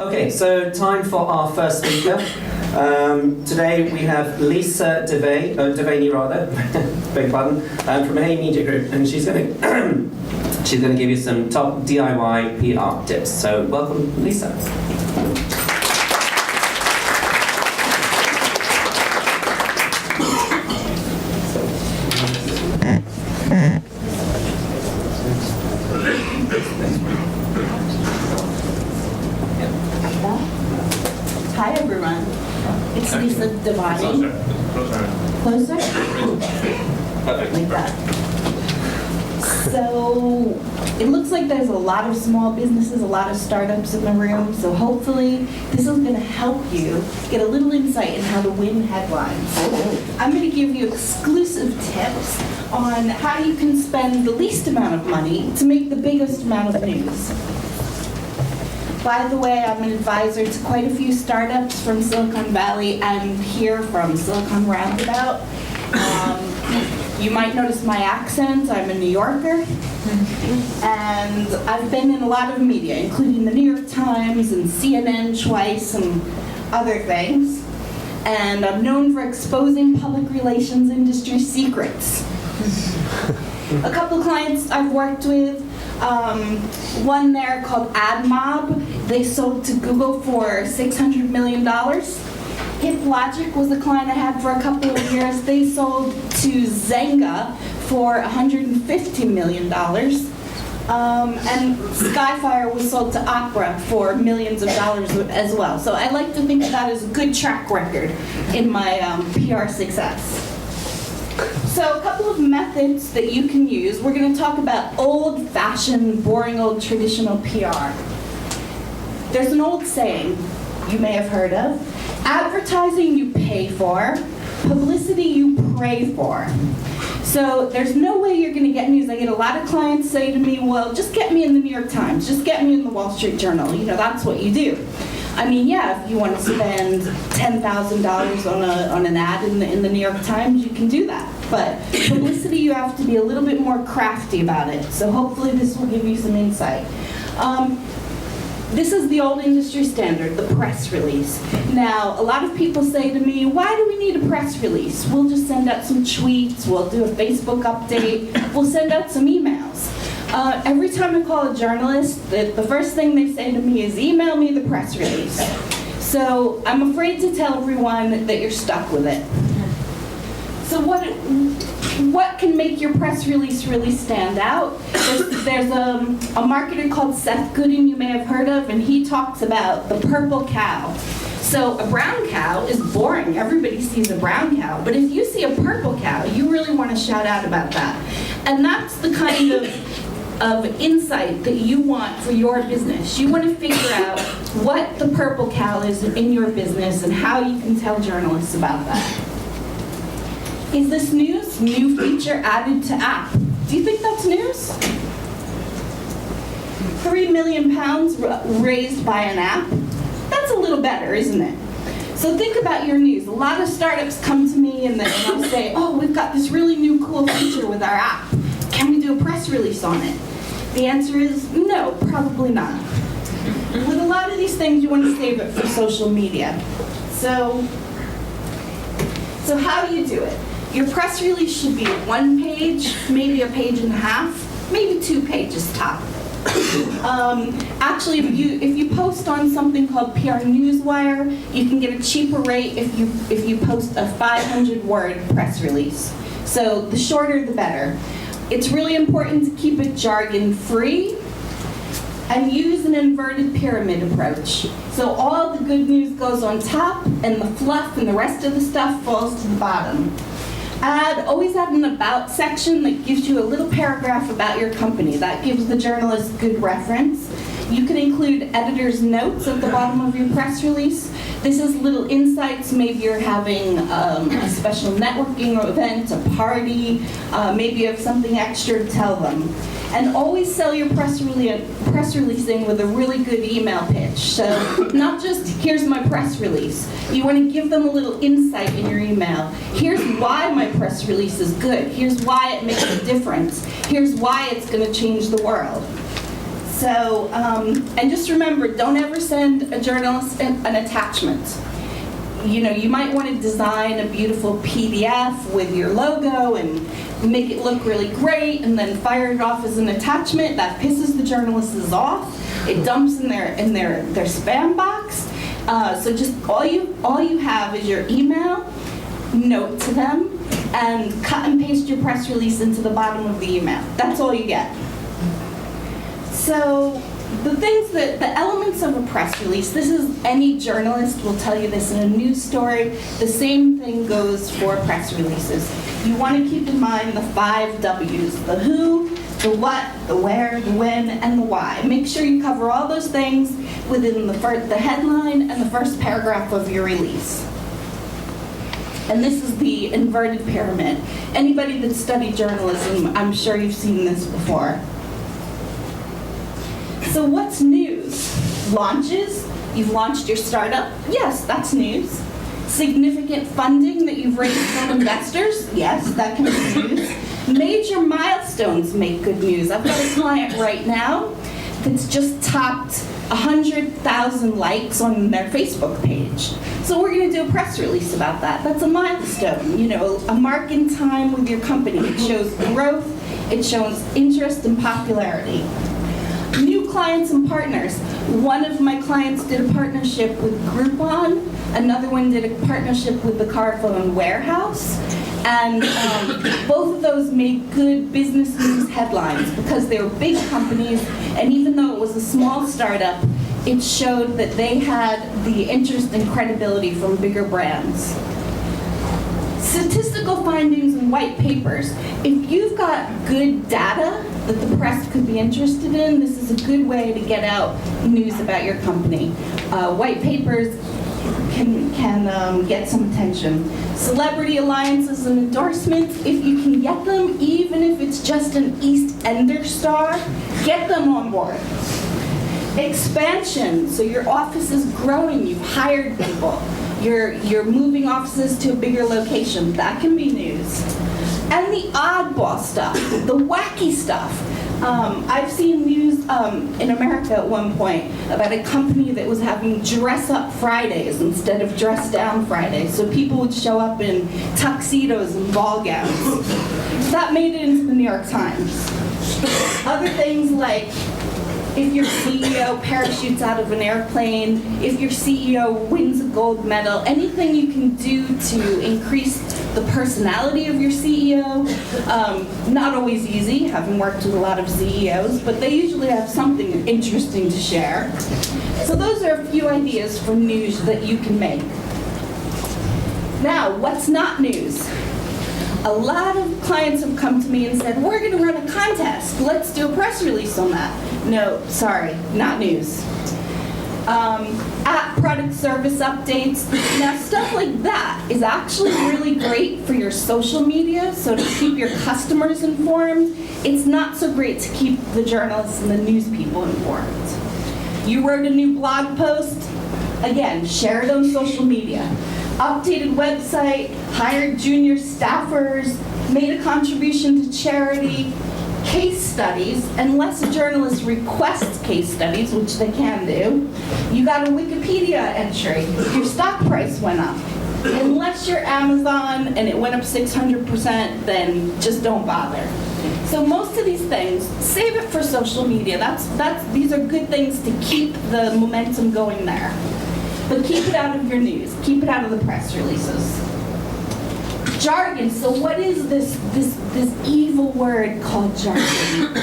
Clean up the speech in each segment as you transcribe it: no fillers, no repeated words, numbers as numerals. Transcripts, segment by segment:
Okay, so time for our first speaker. Today we have Lisa Devaney, beg pardon, from Hey Media Group, and she's going to give you some top DIY PR tips. So welcome, Lisa. Hi everyone, it's Lisa Devaney. Closer? Perfect. Like that. So, it looks like there's a lot of small businesses, a lot of startups in the room, so hopefully this is going to help you get a little insight in how to win headlines. I'm going to give you exclusive tips on how you can spend the least amount of money to make the biggest amount of news. By the way, I'm an advisor to quite a few startups from Silicon Valley and here from Silicon Roundabout. You might notice my accent. I'm a New Yorker. And I've been in a lot of media, including the New York Times and CNN twice and other things. And I'm known for exposing public relations industry secrets. A couple of clients I've worked with, one there called AdMob, they sold to Google for $600 million. HipLogic was a client I had for a couple of years. They sold to Zynga for $150 million. And Skyfire was sold to Opera for millions of dollars as well. So I like to think of that as a good track record in my PR success. So a couple of methods that you can use. We're going to talk about old-fashioned, boring, old traditional PR. There's an old saying you may have heard of. Advertising you pay for, publicity you pray for. So there's no way you're going to get news. I get a lot of clients say to me, well, just get me in the New York Times, just get me in the Wall Street Journal. You know, that's what you do. I mean, yeah, if you want to spend $10,000 on an ad in the New York Times, you can do that. But publicity, you have to be a little bit more crafty about it. So hopefully this will give you some insight. This is the old industry standard, the press release. Now, a lot of people say to me, why do we need a press release? We'll just send out some tweets, we'll do a Facebook update, we'll send out some emails. Every time I call a journalist, the first thing they say to me is, email me the press release. So I'm afraid to tell everyone that you're stuck with it. So what can make your press release really stand out? There's a marketer called Seth Godin you may have heard of, and he talks about the purple cow. So a brown cow is boring. Everybody sees a brown cow. But if you see a purple cow, you really want to shout out about that. And that's the kind of insight that you want for your business. You want to figure out what the purple cow is in your business and how you can tell journalists about that. Is this news? New feature added to app. Do you think that's news? £3 million raised by an app? That's a little better, isn't it? So think about your news. A lot of startups come to me and they'll say, oh, we've got this really new cool feature with our app. Can we do a press release on it? The answer is no, probably not. With a lot of these things, you want to save it for social media. So how do you do it? Your press release should be 1 page, maybe a page and a half, maybe 2 pages top. Actually, if you post on something called PR Newswire, you can get a cheaper rate if you post a 500-word press release. So the shorter, the better. It's really important to keep it jargon-free and use an inverted pyramid approach. So all the good news goes on top, and the fluff and the rest of the stuff falls to the bottom. Always add an about section that gives you a little paragraph about your company. That gives the journalist good reference. You can include editor's notes at the bottom of your press release. This is little insights. Maybe you're having a special networking event, a party. Maybe you have something extra to tell them. And always sell your press releasing with a really good email pitch. So not just, here's my press release. You want to give them a little insight in your email. Here's why my press release is good. Here's why it makes a difference. Here's why it's going to change the world. So, and just remember, don't ever send a journalist an attachment. You know, you might want to design a beautiful PDF with your logo and make it look really great, and then fire it off as an attachment. That pisses the journalists off. It dumps in their spam box. So just all you have is your email, note to them, and cut and paste your press release into the bottom of the email. That's all you get. So the elements of a press release, this is, any journalist will tell you this in a news story. The same thing goes for press releases. You want to keep in mind the 5 W's, the who, the what, the where, the when, and the why. Make sure you cover all those things within the headline and the first paragraph of your release. And this is the inverted pyramid. Anybody that studied journalism, I'm sure you've seen this before. So what's news? Launches? You've launched your startup? Yes, that's news. Significant funding that you've raised from investors? Yes, that can be news. Major milestones make good news. I've got a client right now that's just topped 100,000 likes on their Facebook page. So we're going to do a press release about that. That's a milestone, you know, a mark in time with your company. It shows growth, it shows interest and popularity. New clients and partners. One of my clients did a partnership with Groupon. Another one did a partnership with the Carphone Warehouse. And both of those made good business news headlines because they were big companies, and even though it was a small startup, it showed that they had the interest and credibility from bigger brands. Statistical findings and white papers. If you've got good data that the press could be interested in, this is a good way to get out news about your company. White papers can get some attention. Celebrity alliances and endorsements, if you can get them, even if it's just an East Ender star, get them on board. Expansion, so your office is growing, you've hired people. You're moving offices to a bigger location. That can be news. And the oddball stuff, the wacky stuff. I've seen news in America at one point about a company that was having dress-up Fridays instead of dress-down Fridays. So people would show up in tuxedos and ball gowns. That made it into the New York Times. Other things like, if your CEO parachutes out of an airplane, if your CEO wins a gold medal, anything you can do to increase the personality of your CEO. Not always easy, having worked with a lot of CEOs, but they usually have something interesting to share. So those are a few ideas for news that you can make. Now, what's not news? A lot of clients have come to me and said, we're going to run a contest. Let's do a press release on that. No, sorry, not news. App product service updates. Now, stuff like that is actually really great for your social media, so to keep your customers informed. It's not so great to keep the journalists and the news people informed. You wrote a new blog post. Again, share it on social media. Updated website, hired junior staffers, made a contribution to charity, case studies, unless a journalist requests case studies, which they can do. You got a Wikipedia entry, your stock price went up. Unless you're Amazon and it went up 600%, then just don't bother. So most of these things, save it for social media. These are good things to keep the momentum going there. But keep it out of your news. Keep it out of the press releases. Jargon. So what is this evil word called jargon?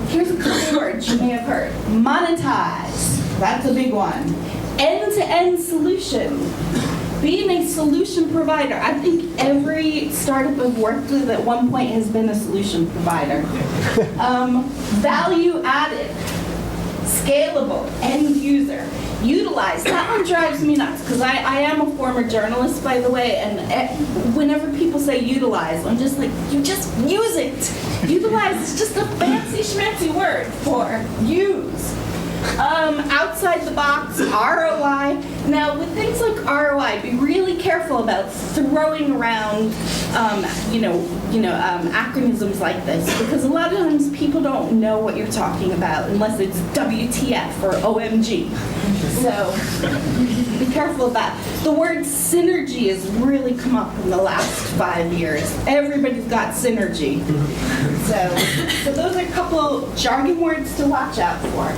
Here's a couple words you may have heard. Monetize. That's a big one. End-to-end solution. Being a solution provider. I think every startup I've worked with at one point has been a solution provider. Value added. Scalable. End user. Utilize. That one drives me nuts because I am a former journalist, by the way, and whenever people say utilize, I'm just like, you just use it. Utilize is just a fancy schmancy word for use. Outside the box, ROI. Now, with things like ROI, be really careful about throwing around, acronyms like this, because a lot of times people don't know what you're talking about unless it's WTF or OMG. So, be careful of that. The word synergy has really come up in the last 5 years. Everybody's got synergy. So those are a couple jargon words to watch out for.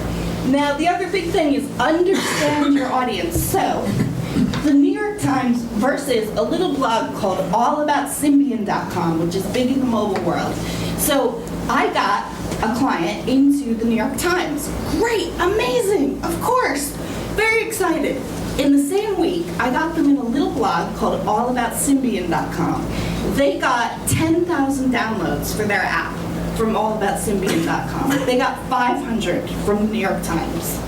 Now, the other big thing is understand your audience. So, the New York Times versus a little blog called allaboutSymbian.com, which is big in the mobile world. So, I got a client into the New York Times. Great, amazing, of course, very excited. In the same week, I got them in a little blog called allaboutSymbian.com. They got 10,000 downloads for their app from allaboutSymbian.com. They got 500 from the New York Times.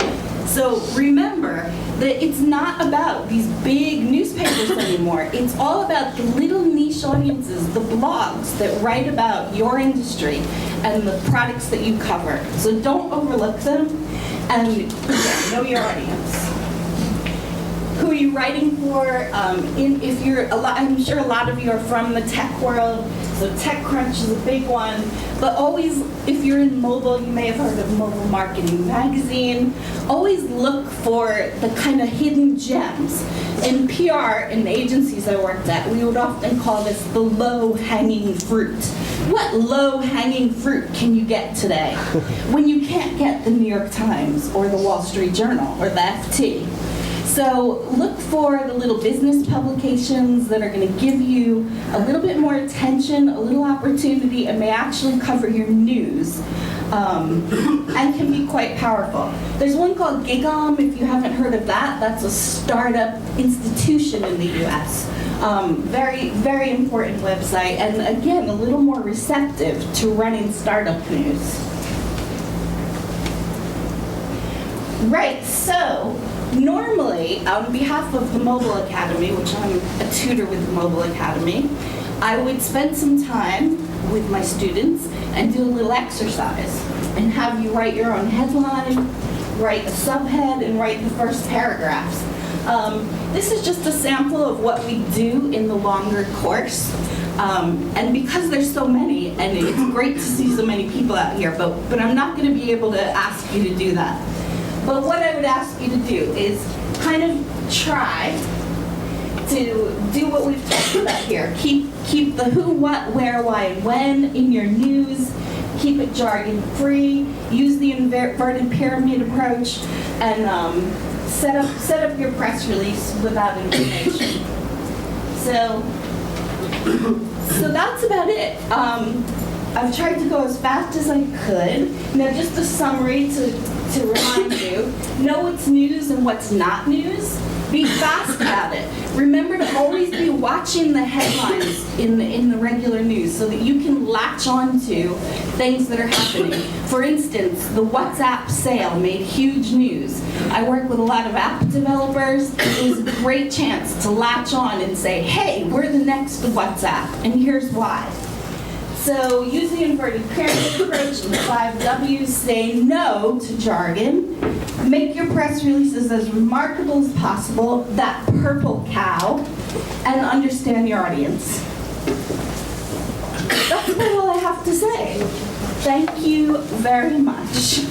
So remember that it's not about these big newspapers anymore. It's all about the little niche audiences, the blogs that write about your industry and the products that you cover. So don't overlook them, and again, know your audience. Who are you writing for? If you're I'm sure a lot of you are from the tech world, so TechCrunch is a big one. But always, if you're in mobile, you may have heard of Mobile Marketing Magazine. Always look for the kind of hidden gems. In PR, in the agencies I worked at, we would often call this the low-hanging fruit. What low-hanging fruit can you get today when you can't get the New York Times or the Wall Street Journal or the FT? So look for the little business publications that are going to give you a little bit more attention, a little opportunity, and may actually cover your news, and can be quite powerful. There's one called Gigom, if you haven't heard of that. That's a startup institution in the US. Very, very important website, and again, a little more receptive to running startup news. Right, so normally, on behalf of the Mobile Academy, which I'm a tutor with the Mobile Academy, I would spend some time with my students and do a little exercise and have you write your own headline, write a subhead, and write the first paragraphs. This is just a sample of what we do in the longer course. And because there's so many, and it's great to see so many people out here, but I'm not going to be able to ask you to do that. But what I would ask you to do is kind of try to do what we've talked about here. Keep the who, what, where, why, and when in your news. Keep it jargon-free. Use the inverted pyramid approach, and set up your press release without information. So that's about it. I've tried to go as fast as I could. Now, just a summary to remind you, know what's news and what's not news. Be fast about it. Remember to always be watching the headlines in the regular news so that you can latch on to things that are happening. For instance, the WhatsApp sale made huge news. I work with a lot of app developers. It was a great chance to latch on and say, hey, we're the next WhatsApp, and here's why. So use the inverted pyramid approach and the 5 W's. Say no to jargon. Make your press releases as remarkable as possible, that purple cow, and understand your audience. That's about all I have to say. Thank you very much.